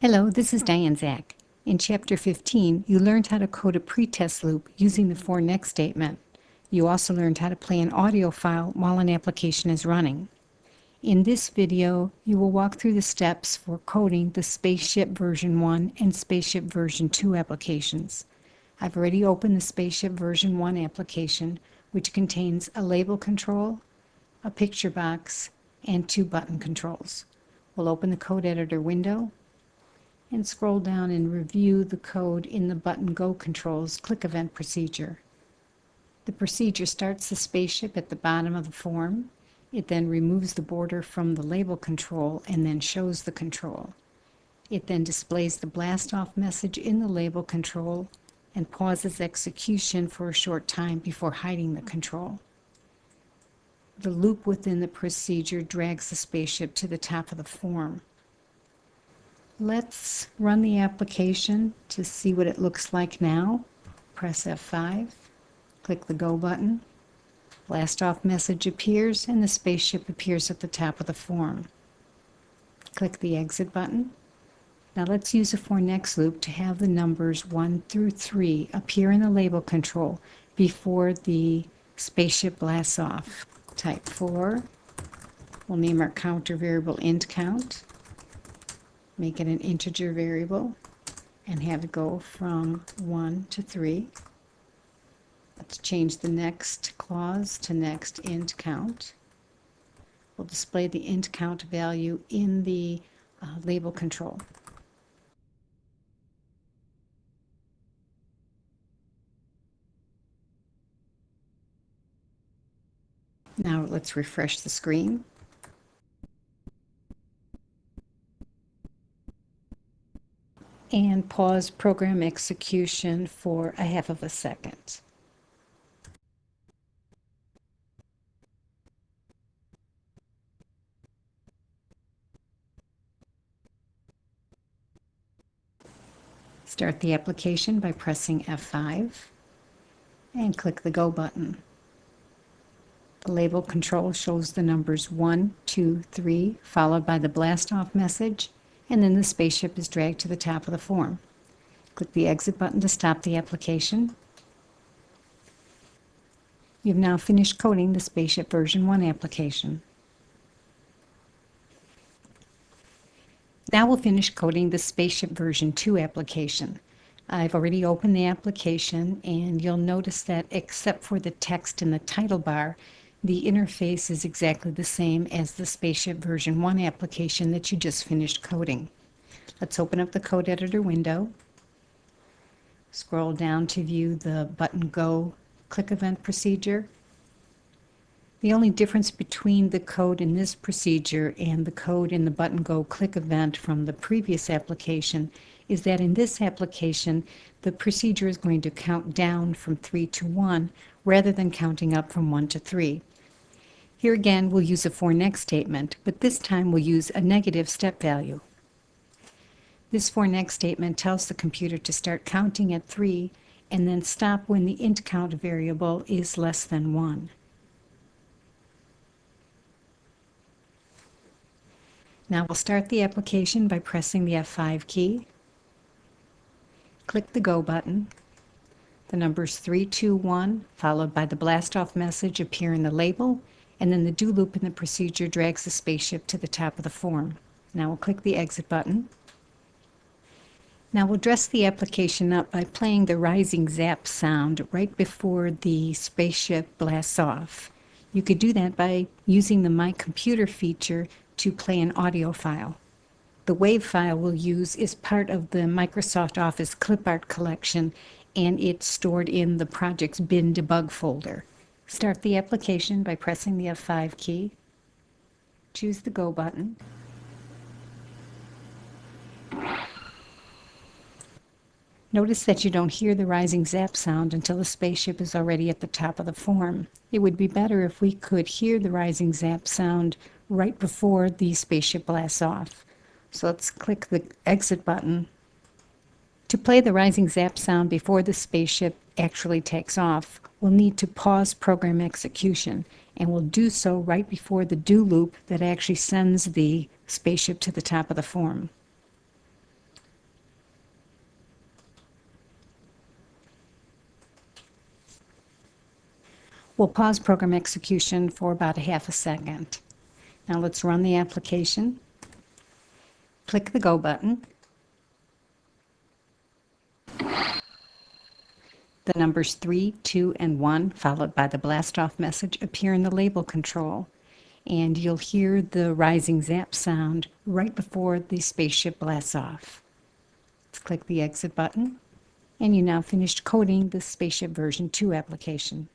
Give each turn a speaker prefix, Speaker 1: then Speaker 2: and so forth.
Speaker 1: Hello, this is Diane Zach. In Chapter 15, you learned how to code a pretest loop using the for next statement. You also learned how to play an audio file while an application is running. In this video, you will walk through the steps for coding the Spaceship version 1 and Spaceship version 2 applications. I've already opened the Spaceship version 1 application, which contains a label control, a picture box, and 2 button controls. We'll open the code editor window and scroll down and review the code in the button Go controls click event procedure. The procedure starts the spaceship at the bottom of the form. It then removes the border from the label control and then shows the control. It then displays the blast off message in the label control and pauses execution for a short time before hiding the control. The loop within the procedure drags the spaceship to the top of the form. Let's run the application to see what it looks like now. Press F5, click the Go button. Blast off message appears and the spaceship appears at the top of the form. Click the Exit button. Now let's use a for next loop to have the numbers 1 through 3 appear in the label control before the spaceship blasts off. Type 4. We'll name our counter variable int count. Make it an integer variable and have it go from 1 to 3. Let's change the next clause to next int count. We'll display the int count value in the label control. Now let's refresh the screen. And pause program execution for a half of a second. Start the application by pressing F5 and click the Go button. The label control shows the numbers 1, 2, 3, followed by the blast off message, and then the spaceship is dragged to the top of the form. Click the Exit button to stop the application. You've now finished coding the Spaceship version 1 application. Now we'll finish coding the Spaceship version 2 application. I've already opened the application, and you'll notice that except for the text in the title bar, the interface is exactly the same as the Spaceship version 1 application that you just finished coding. Let's open up the code editor window. Scroll down to view the button Go click event procedure. The only difference between the code in this procedure and the code in the button Go click event from the previous application is that in this application, the procedure is going to count down from 3 to 1 rather than counting up from 1 to 3. Here again, we'll use a for next statement, but this time we'll use a negative step value. This for next statement tells the computer to start counting at 3 and then stop when the int count variable is less than 1. Now we'll start the application by pressing the F5 key. Click the Go button. The numbers 3, 2, 1, followed by the blast off message appear in the label, and then the do loop in the procedure drags the spaceship to the top of the form. Now we'll click the Exit button. Now we'll dress the application up by playing the rising zap sound right before the spaceship blasts off. You could do that by using the My Computer feature to play an audio file. The WAV file we'll use is part of the Microsoft Office clip art collection, and it's stored in the project's bin debug folder. Start the application by pressing the F5 key. Choose the Go button. Notice that you don't hear the rising zap sound until the spaceship is already at the top of the form. It would be better if we could hear the rising zap sound right before the spaceship blasts off. So let's click the Exit button. To play the rising zap sound before the spaceship actually takes off, we'll need to pause program execution, and we'll do so right before the do loop that actually sends the spaceship to the top of the form. We'll pause program execution for about a half a second. Now let's run the application. Click the Go button. The numbers 3, 2, and 1, followed by the blast-off message, appear in the label control, and you'll hear the rising zap sound right before the spaceship blasts off. Let's click the Exit button, and you now finished coding the Spaceship version 2 application.